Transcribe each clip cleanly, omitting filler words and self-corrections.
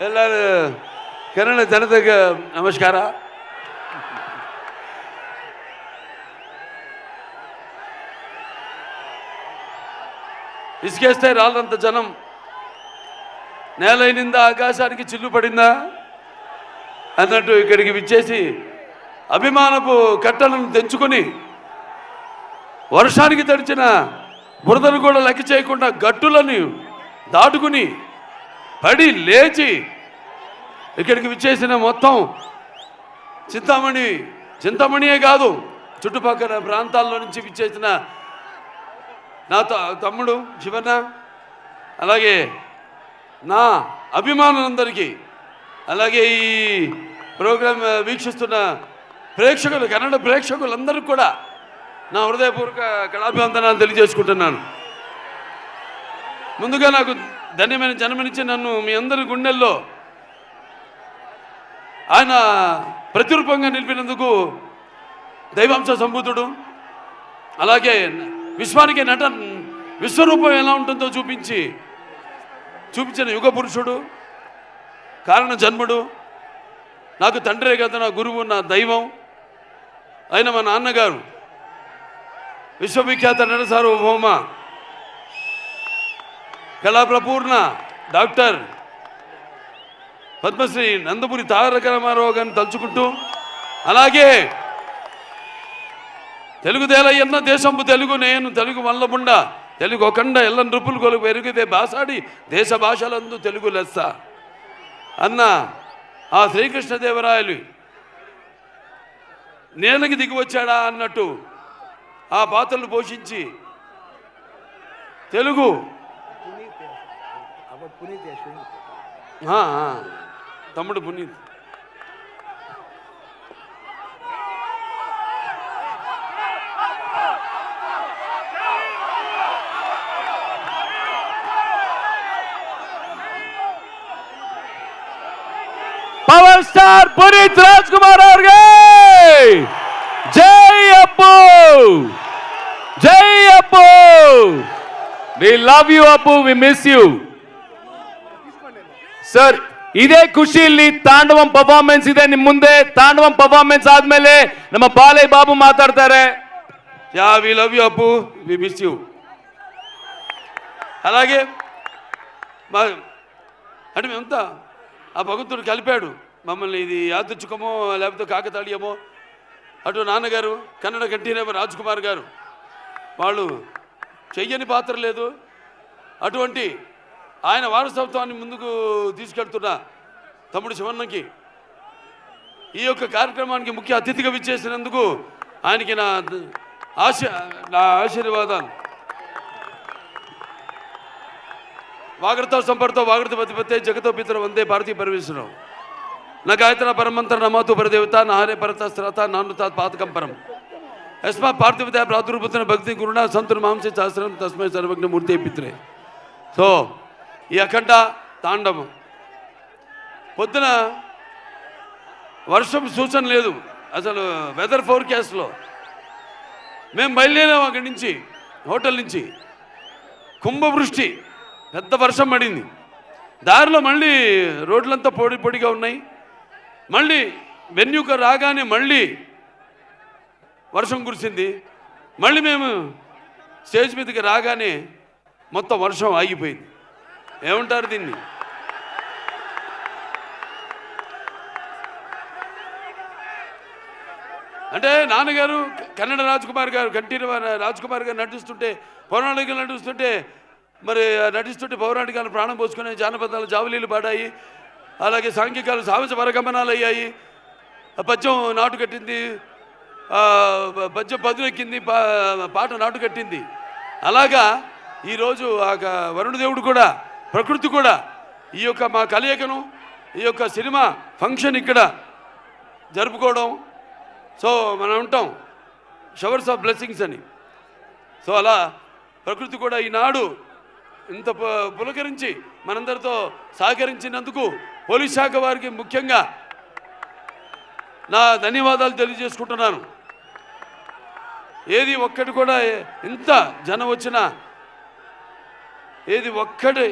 ಎಲ್ಲರೂ ಕನ್ನಡ ಜನತೆಗೆ ನಮಸ್ಕಾರ. ఇసుకేస్తే రాళ్ళంత జనం నేలైనిందా ఆకాశానికి చిల్లు పడిందా అన్నట్టు ఇక్కడికి విచ్చేసి అభిమానపు కట్టలను తెంచుకొని వర్షానికి తడిచిన బురదను కూడా లెక్క చేయకుండా గట్టులను దాటుకుని పడి లేచి ఇక్కడికి విచ్చేసిన మొత్తం చింతామణియే కాదు చుట్టుపక్కల ప్రాంతాల్లో నుంచి విచ్చేసిన నా తమ్ముడు శివన్న, అలాగే నా అభిమానులందరికీ, అలాగే ఈ ప్రోగ్రాం వీక్షిస్తున్న ప్రేక్షకులు, కన్నడ ప్రేక్షకులందరికీ కూడా నా హృదయపూర్వక కళాభివందనాలు తెలియజేసుకుంటున్నాను. ముందుగా నాకు ధన్యమైన జన్మనిచ్చి నన్ను మీ అందరి గుండెల్లో ఆయన ప్రతిరూపంగా నిలిపినందుకు దైవాంశ సంభూతుడు, అలాగే విశ్వానికి విశ్వరూపం ఎలా ఉంటుందో చూపించిన యుగ పురుషుడు, కారణ జన్ముడు, నాకు తండ్రే కదా నా గురువు, నా దైవం అయిన మా నాన్నగారు విశ్వవిఖ్యాత నట సార్వభౌమ కళాప్రపూర్ణ డాక్టర్ పద్మశ్రీ నందమూరి తారక రామారావు గారిని తలుచుకుంటూ, అలాగే తెలుగు దేలయ్యన్న దేశంపు తెలుగు నేను తెలుగు వల్లబుండ తెలుగు ఒకండ ఎల్ల నృపులు కొలుగు పెరిగితే బాసాడి దేశ భాషలందు తెలుగు లెస్స అన్న ఆ శ్రీకృష్ణదేవరాయలు నేలకి దిగి వచ్చాడా అన్నట్టు ఆ పాత్రలు పోషించి తెలుగు తమ్ముడు పునీత్ పవర్ స్టార్ పునీత్ రాజ్ కుమార్ అవರಿಗೆ జై అప్పు, జై అప్పు. వి లవ్ యూ అప్పు, వి మిస్ యూ ಸರ್. ಇದೇ ಖುಷಿಯಲ್ಲಿ ತಾಂಡವಂ ಪರ್ಫಾರ್ಮೆನ್ಸ್ ಇದೆ ನಿಮ್ಮ ಮುಂದೆ. ತಾಂಡವಂ ಪರ್ಫಾರ್ಮೆನ್ಸ್ ಆದ್ಮೇಲೆ ನಮ್ಮ ಬಾಲಯ್ಯ ಬಾಬು ಮಾತಾಡ್ತಾರೆ. Yeah we love you Appu, we miss you. అలాగే అంటే మేమంతా ఆ భగవంతుడు కలిపాడు మమ్మల్ని. ఇది యాదృచ్ఛికమో లేకపోతే కాకతాళీయమో. అటు నాన్నగారు కన్నడ కంఠీరవ రాజ్ కుమార్ గారు, వాళ్ళు చెయ్యని పాత్ర లేదు. అటువంటి ఆయన వారసత్వాన్ని ముందుకు తీసుకెళ్తున్న తమ్ముడు శివన్నకి ఈ యొక్క కార్యక్రమానికి ముఖ్య అతిథిగా విచ్చేసినందుకు ఆయనకి నా ఆశీర్వాదాలు. వాగ్రత సంపర్తో వాగ్రత పతిపతే జగతో పితర వందే భారతీయ పరమేశ్వరం నా గాయత్ర పరమంత్ర నమాతు పరదేవత నాహరే పరత శ్రత నానుతా పాతకం పరం యస్మా పార్థివత ప్రాదుర్భూతన భక్తి గురుణ సంతున మాంస శాస్త్రం తస్మై సర్వజ్ఞ మూర్తి పిత్రే. సో ఈ అఖండ తాండవం పొద్దున వర్షం సూచన లేదు అసలు. వెదర్ ఫోర్కాస్ట్లో మేము బయలుదేరాం అక్కడి నుంచి, హోటల్ నుంచి. కుంభవృష్టి, పెద్ద వర్షం పడింది. దారిలో మళ్ళీ రోడ్లంతా పొడి పొడిగా ఉన్నాయి. మళ్ళీ వెన్యూక రాగానే మళ్ళీ వర్షం కురిసింది. మళ్ళీ మేము స్టేజ్ మీదకి రాగానే మొత్తం వర్షం ఆగిపోయింది. ఏమంటారు దీన్ని? అంటే నాన్నగారు కన్నడ రాజ్ కుమార్ గారు, కంఠీరవ రాజ్ కుమార్ గారు నటిస్తుంటే, పౌరాణికలు నటిస్తుంటే, మరి నటిస్తుంటే పౌరాణికాలు ప్రాణం పోసుకునే జానపదాలు జావలీలు పాడాయి. అలాగే సాంఘికాలు సాహస పరగమనాలు అయ్యాయి. పద్యం నాటు కట్టింది, పద్యం పదునెక్కింది, పాట నాటు కట్టింది. అలాగా ఈరోజు ఆ వరుణదేవుడు కూడా, ప్రకృతి కూడా ఈ యొక్క మా కలయికను, ఈ యొక్క సినిమా ఫంక్షన్ ఇక్కడ జరుపుకోవడం. సో మనం ఉంటాం షవర్స్ ఆఫ్ బ్లెస్సింగ్స్ అని. సో అలా ప్రకృతి కూడా ఈనాడు ఇంత పులకరించి మనందరితో సహకరించినందుకు పోలీస్ శాఖ వారికి ముఖ్యంగా నా ధన్యవాదాలు తెలియజేసుకుంటున్నాను. ఏది ఒక్కటి కూడా ఎంత జనం వచ్చినా ఏది ఒక్కటి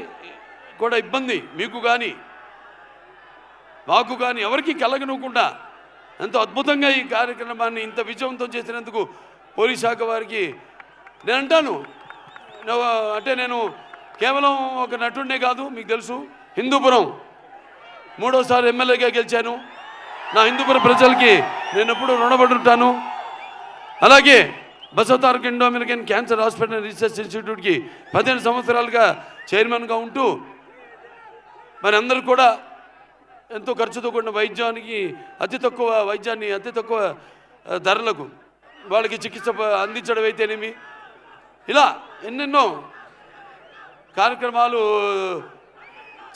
కూడా ఇబ్బంది మీకు కానీ మాకు కానీ ఎవరికి కలగనుకుండా ఎంతో అద్భుతంగా ఈ కార్యక్రమాన్ని ఇంత విజయవంతం చేసినందుకు పోలీస్ శాఖ వారికి నేను అంటాను. అంటే నేను కేవలం ఒక నటుడినే కాదు, మీకు తెలుసు హిందూపురం 3వ సారి ఎమ్మెల్యేగా గెలిచాను. నా హిందూపురం ప్రజలకి నేను ఎప్పుడు రుణపడి ఉంటాను. అలాగే Basavataraka Indo American cancer hospital research ఇన్స్టిట్యూట్కి 15 సంవత్సరాలుగా చైర్మన్గా ఉంటూ మరి అందరూ కూడా ఎంతో ఖర్చుతో కూడిన వైద్యానికి అతి తక్కువ వైద్యాన్ని అతి తక్కువ ధరలకు వాళ్ళకి చికిత్స అందించడం అయితేనేమి, ఇలా ఎన్నెన్నో కార్యక్రమాలు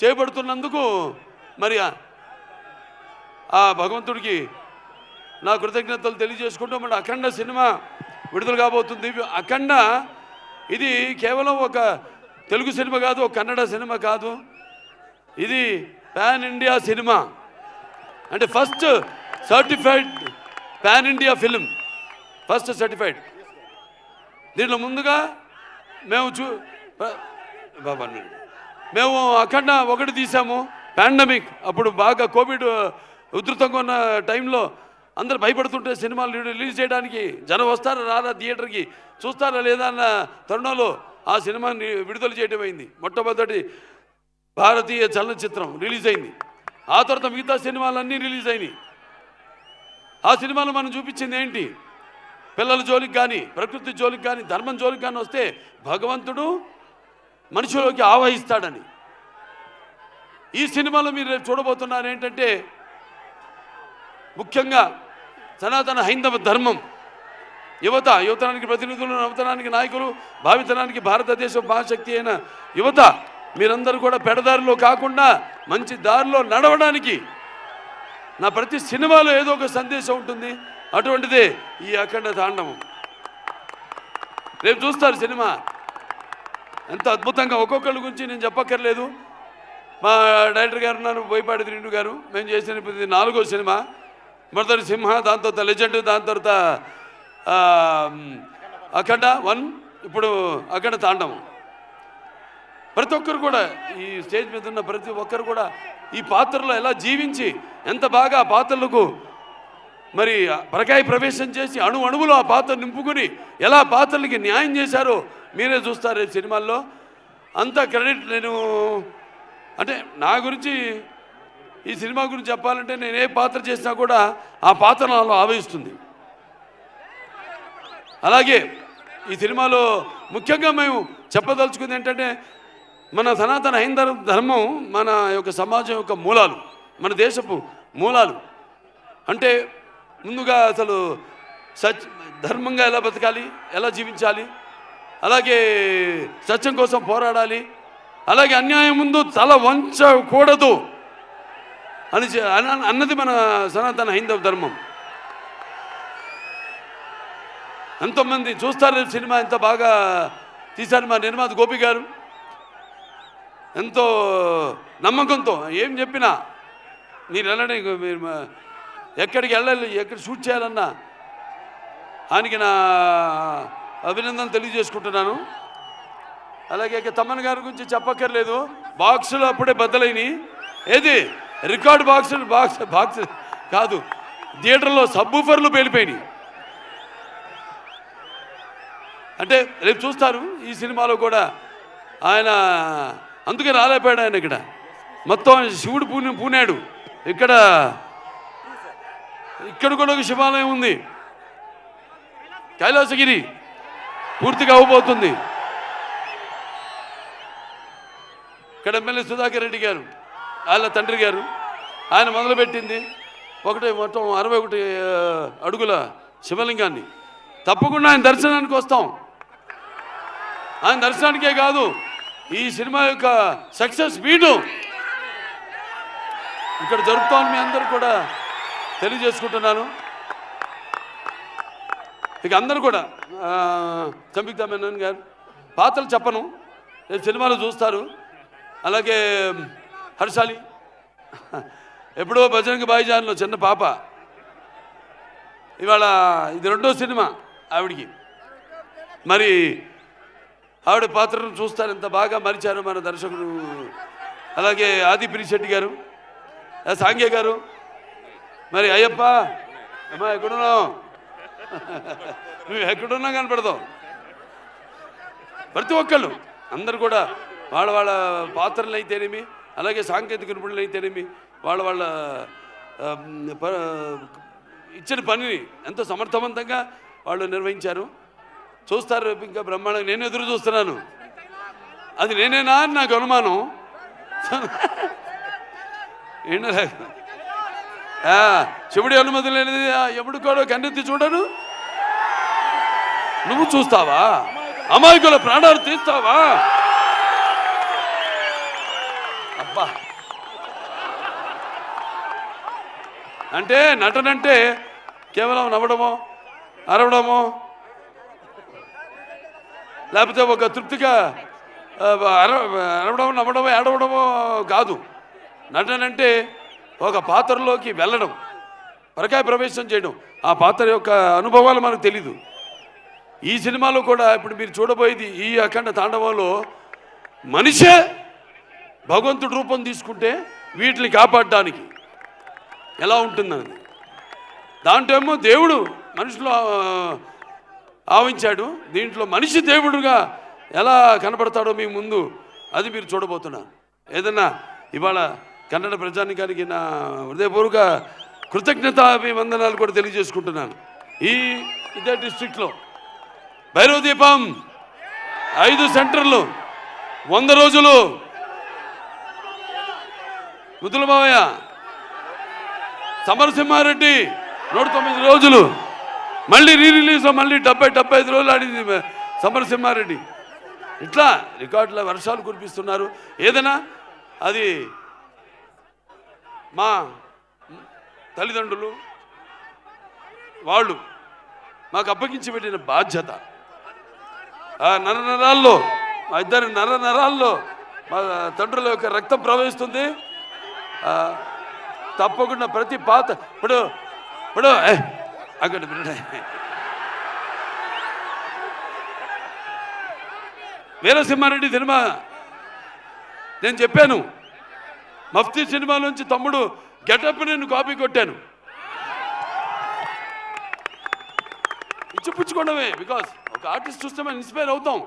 చేపడుతున్నందుకు మరి ఆ భగవంతుడికి నా కృతజ్ఞతలు తెలియజేసుకుంటూ మరి అఖండ సినిమా విడుదల కాబోతుంది. అఖండ ఇది కేవలం ఒక తెలుగు సినిమా కాదు, ఒక కన్నడ సినిమా కాదు, ఇది పాన్ ఇండియా సినిమా. అంటే first certified pan India film, first certified. దీంట్లో ముందుగా మేము అఖండ 1 తీసాము. పాండమిక్ అప్పుడు బాగా కోవిడ్ ఉధృతంగా ఉన్న టైంలో అందరు భయపడుతుంటే సినిమాలు రిలీజ్ చేయడానికి జనం వస్తారా రారా థియేటర్కి చూస్తారా లేదా అన్న తరుణంలో ఆ సినిమాని విడుదల చేయడం అయింది. మొట్టమొదటి భారతీయ చలనచిత్రం రిలీజ్ అయింది. ఆ తర్వాత మిగతా సినిమాలన్నీ రిలీజ్ అయినాయి. ఆ సినిమాలో మనం చూపించింది ఏంటి? పిల్లల జోలికి కానీ, ప్రకృతి జోలికి కానీ, ధర్మం జోలికి కానీ వస్తే భగవంతుడు మనిషిలోకి ఆవహిస్తాడని. ఈ సినిమాలో మీరు రేపు చూడబోతున్నారు ఏంటంటే ముఖ్యంగా సనాతన హైందవ ధర్మం, యువతరానికి ప్రతినిధులు, నవతరానికి నాయకులు, భావితరానికి భారతదేశం మహాశక్తి అయిన యువత మీరందరూ కూడా పెడదారిలో కాకుండా మంచి దారిలో నడవడానికి నా ప్రతి సినిమాలో ఏదో ఒక సందేశం ఉంటుంది. అటువంటిదే ఈ అఖండ తాండవం. రేపు చూస్తారు సినిమా ఎంత అద్భుతంగా. ఒక్కొక్కళ్ళ గురించి నేను చెప్పక్కర్లేదు. మా డైరెక్టర్ గారు ఉన్నారు, బోయపాటి శ్రీను గారు. మేము చేసిన 4వ సినిమా. మొదటి సింహ, దాని తర్వాత లెజెండ్, దాని తర్వాత అఖండ 1, ఇప్పుడు అఖండ తాండవం. ప్రతి ఒక్కరు కూడా ఈ స్టేజ్ మీద ఉన్న ప్రతి ఒక్కరు కూడా ఈ పాత్రలో ఎలా జీవించి ఎంత బాగా ఆ పాత్రలకు మరి పరకాయ ప్రవేశం చేసి అణువులో ఆ పాత్ర నింపుకుని ఎలా పాత్రలకి న్యాయం చేశారో మీరే చూస్తారు ఈ సినిమాల్లో. అంత క్రెడిట్ నేను అంటే నా గురించి ఈ సినిమా గురించి చెప్పాలంటే నేను ఏ పాత్ర చేసినా కూడా ఆ పాత్ర నాలో ఆవహిస్తుంది. అలాగే ఈ సినిమాలో ముఖ్యంగా మేము చెప్పదలుచుకుంది ఏంటంటే మన సనాతన హైందవ ధర్మం మన యొక్క సమాజం యొక్క మూలాలు, మన దేశపు మూలాలు. అంటే ముందుగా అసలు ధర్మంగా ఎలా బతకాలి, ఎలా జీవించాలి, అలాగే సత్యం కోసం పోరాడాలి, అలాగే అన్యాయం ముందు తల వంచకూడదు అన్నది మన సనాతన హైందవ ధర్మం. ఎంతోమంది చూస్తారు సినిమా, ఎంత బాగా తీశారు మా నిర్మాత గోపి గారు. ఎంతో నమ్మకంతో ఏం చెప్పినా మీరు వెళ్ళండి, మీరు ఎక్కడికి వెళ్ళాలి, ఎక్కడ షూట్ చేయాలన్నా ఆయనకి నా అభినందన తెలియజేసుకుంటున్నాను. అలాగే తమ్మన్ గారి గురించి చెప్పక్కర్లేదు. బాక్సులు అప్పుడే బద్దలైనవి. ఏది రికార్డ్ బాక్స్ కాదు, థియేటర్లో సబ్బూఫర్లు పేలిపోయినాయి. అంటే రేపు చూస్తారు ఈ సినిమాలో కూడా ఆయన అందుకే రాలేపోయాడు. ఆయన ఇక్కడ మొత్తం శివుడు పూనాడు. ఇక్కడ కూడా ఒక శివాలయం ఉంది, కైలాసగిరి పూర్తిగా అవ్వబోతుంది. ఇక్కడ ఎమ్మెల్యే సుధాకర్ రెడ్డి గారు, వాళ్ళ తండ్రి గారు, ఆయన మొదలుపెట్టింది మొత్తం 61 అడుగుల శివలింగాన్ని. తప్పకుండా ఆయన దర్శనానికి వస్తాం. ఆయన దర్శనానికే కాదు, ఈ సినిమా యొక్క సక్సెస్ మీటు ఇక్కడ జరుపుతామని మీ అందరూ కూడా తెలియజేసుకుంటున్నాను. ఇక అందరూ కూడా సంయుక్త మేనన్ గారు పాత్రలు చెప్పను, రేపు సినిమాలో చూస్తారు. అలాగే హర్షాలి ఎప్పుడో బజరంగ్ భాయిజాన్లో చిన్న పాప, ఇవాళ ఇది 2వ సినిమా ఆవిడికి. మరి ఆవిడ పాత్రను చూస్తారు, ఎంత బాగా మరిచారు మన దర్శకుడు. అలాగే ఆది పిరిశెట్టి గారు, సాంగే గారు, మరి అయ్యప్ప అమ్మా ఎక్కడున్నావు? నువ్వు ఎక్కడున్నా కనపడతావు. ప్రతి ఒక్కళ్ళు అందరు కూడా వాళ్ళ వాళ్ళ పాత్రలు అయితేనేమి, అలాగే సాంకేతిక నిపుణులు అయితేనేమి, వాళ్ళ ఇచ్చిన పనిని ఎంతో సమర్థవంతంగా వాళ్ళు నిర్వహించారు. చూస్తారు రేపు ఇంకా బ్రహ్మాండంగా. నేను ఎదురు చూస్తున్నాను, అది నేనేనా అని నాకు అనుమానం. ఏంటో శివుడి అనుమతి లేనిది ఎప్పుడు కూడా కన్నెత్తి చూడను. నువ్వు చూస్తావా? అమాయకుల ప్రాణాలు తీస్తావా? అబ్బా, అంటే నటనంటే కేవలం నవ్వడమో అరవడమో లేకపోతే ఒక తృప్తిగా అరవడం నవ్వడమో ఏడవడమో కాదు. నటనంటే ఒక పాత్రలోకి వెళ్ళడం, పరకాయ ప్రవేశం చేయడం. ఆ పాత్ర యొక్క అనుభవాలు మనకు తెలీదు. ఈ సినిమాలో కూడా ఇప్పుడు మీరు చూడబోయేది ఈ అఖండ తాండవంలో మనిషే భగవంతుడి రూపం తీసుకుంటే వీటిని కాపాడడానికి ఎలా ఉంటుందని, దాంట్లో ఏమో దేవుడు మనుషులు ఆవించాడు, దీంట్లో మనిషి దేవుడుగా ఎలా కనపడతాడో మీ ముందు అది మీరు చూడబోతున్నారు. ఏదన్నా ఇవాళ కన్నడ ప్రజానికానికి నా హృదయపూర్వక కృతజ్ఞతాభివందనాలు కూడా తెలియజేసుకుంటున్నాను. ఇదే డిస్ట్రిక్ట్లో భైరవ దీపం 5 సెంటర్లు 100 రోజులు, ముద్దుల మావయ్య సమరసింహారెడ్డి 109 రోజులు, మళ్ళీ రిలీజ్ మళ్ళీ 75 రోజులు ఆడింది సమరసింహారెడ్డి. ఇట్లా రికార్డుల వర్షాలు కురిపిస్తున్నారు. ఏదైనా అది మా తల్లిదండ్రులు వాళ్ళు మాకు అప్పగించి పెట్టిన బాధ్యత. ఆ నరనరాల్లో మా ఇద్దరి నరనరాల్లో మా తండ్రుల యొక్క రక్తం ప్రవహిస్తుంది. తప్పకుండా ప్రతి పాత ఇప్పుడు అక్కడ వీరసింహారెడ్డి సినిమా నేను చెప్పాను, మఫ్తీ సినిమా నుంచి తమ్ముడు గెటప్ నేను కాపీ కొట్టాను. ఇచ్చిపుచ్చుకోవడమే, బికాస్ ఒక ఆర్టిస్ట్ చూస్తే మనం ఇన్స్పైర్ అవుతాం.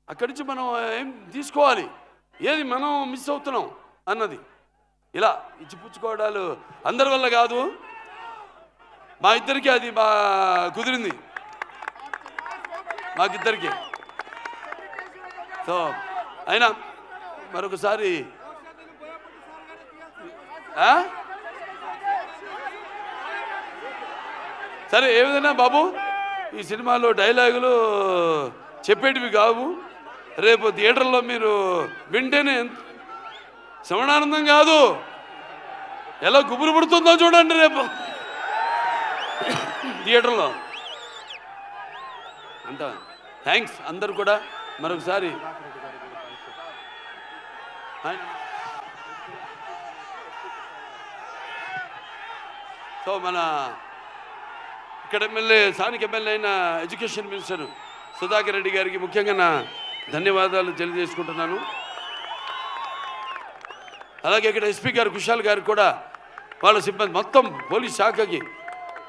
అక్కడి నుంచి మనం ఏం తీసుకోవాలి, ఏది మనం మిస్ అవుతున్నాం అన్నది. ఇలా ఇచ్చిపుచ్చుకోవడాలు అందరి వల్ల కాదు, మా ఇద్దరికి అది కుదిరింది, మాకిద్దరికి. సో అయినా మరొకసారి సరే ఏ విధంగా బాబు ఈ సినిమాలో డైలాగులు చెప్పేటివి కావు. రేపు థియేటర్లో మీరు వింటేనే శ్రవణానందం కాదు, ఎలా గుబురు పడుతుందో చూడండి రేపు థియేటర్లో. అంత థ్యాంక్స్ అందరు కూడా మరొకసారి. సో మన ఇక్కడ ఎమ్మెల్యే, స్థానిక ఎమ్మెల్యే అయిన ఎడ్యుకేషన్ మినిస్టర్ సుధాకర్ రెడ్డి గారికి ముఖ్యంగా నా ధన్యవాదాలు తెలియజేసుకుంటున్నాను. అలాగే ఇక్కడ ఎస్పీ గారు కుషాల్ గారికి కూడా, వాళ్ళ సిబ్బంది మొత్తం పోలీస్ శాఖకి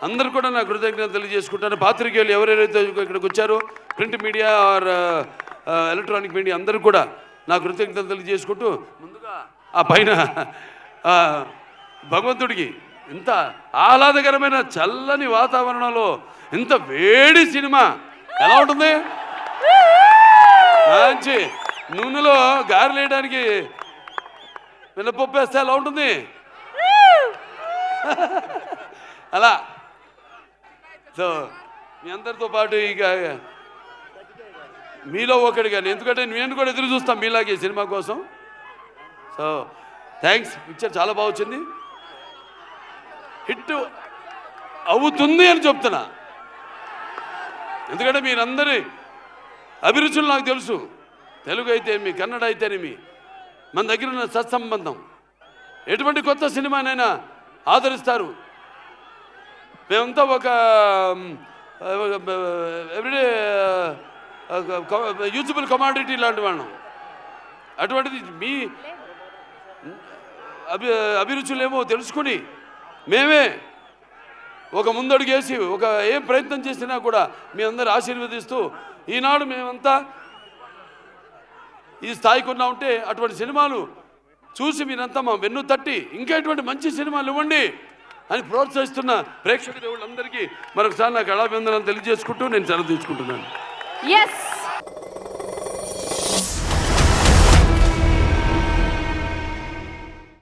అందరూ కూడా నా కృతజ్ఞతలు తెలియజేసుకుంటాను. పాత్రికేయులు ఎవరెవరైతే ఇక్కడికి వచ్చారో, print media are electronic media అందరూ కూడా నా కృతజ్ఞతలు తెలియజేసుకుంటూ, ముందుగా ఆ పైన భగవంతుడికి ఇంత ఆహ్లాదకరమైన చల్లని వాతావరణంలో ఇంత వేడి సినిమా ఎలా ఉంటుంది? మంచి నూనెలో గారెలు వేయడానికి మినపప్పు వేస్తే ఎలా ఉంటుంది? అలా. సో మీ అందరితో పాటు ఇక మీలో ఒకటి కానీ, ఎందుకంటే నేను కూడా ఎదురు చూస్తాను మీలాగే సినిమా కోసం. So thanks. పిక్చర్ చాలా బాగా వచ్చింది, హిట్ అవుతుంది అని చెప్తున్నా. ఎందుకంటే మీరందరి అభిరుచులు నాకు తెలుసు. తెలుగు అయితేనేమి, కన్నడ అయితేనేమి, మన దగ్గర ఉన్న సత్సంబంధం. ఎటువంటి కొత్త సినిమానైనా ఆదరిస్తారు. మేమంతా ఒక ఎవ్రీడే యూజబుల్ కమాడిటీ లాంటి వాళ్ళం. అటువంటిది మీ అభిరుచులేమో తెలుసుకుని మేమే ఒక ముందడుగేసి ఒక ఏం ప్రయత్నం చేసినా కూడా మీ అందరు ఆశీర్వదిస్తూ ఈనాడు మేమంతా ఈ స్థాయికి ఉన్నా ఉంటే అటువంటి సినిమాలు చూసి మీరంతా మా వెన్ను తట్టి ఇంకా ఎటువంటి మంచి సినిమాలు ఇవ్వండి అని ప్రోత్సహిస్తున్న ప్రేక్షక దేవుళ్ళందరికీ మరొకసారి నాకు అభినందనలు తెలియజేసుకుంటూ నేను సెలవు తీసుకుంటున్నాను. ఎస్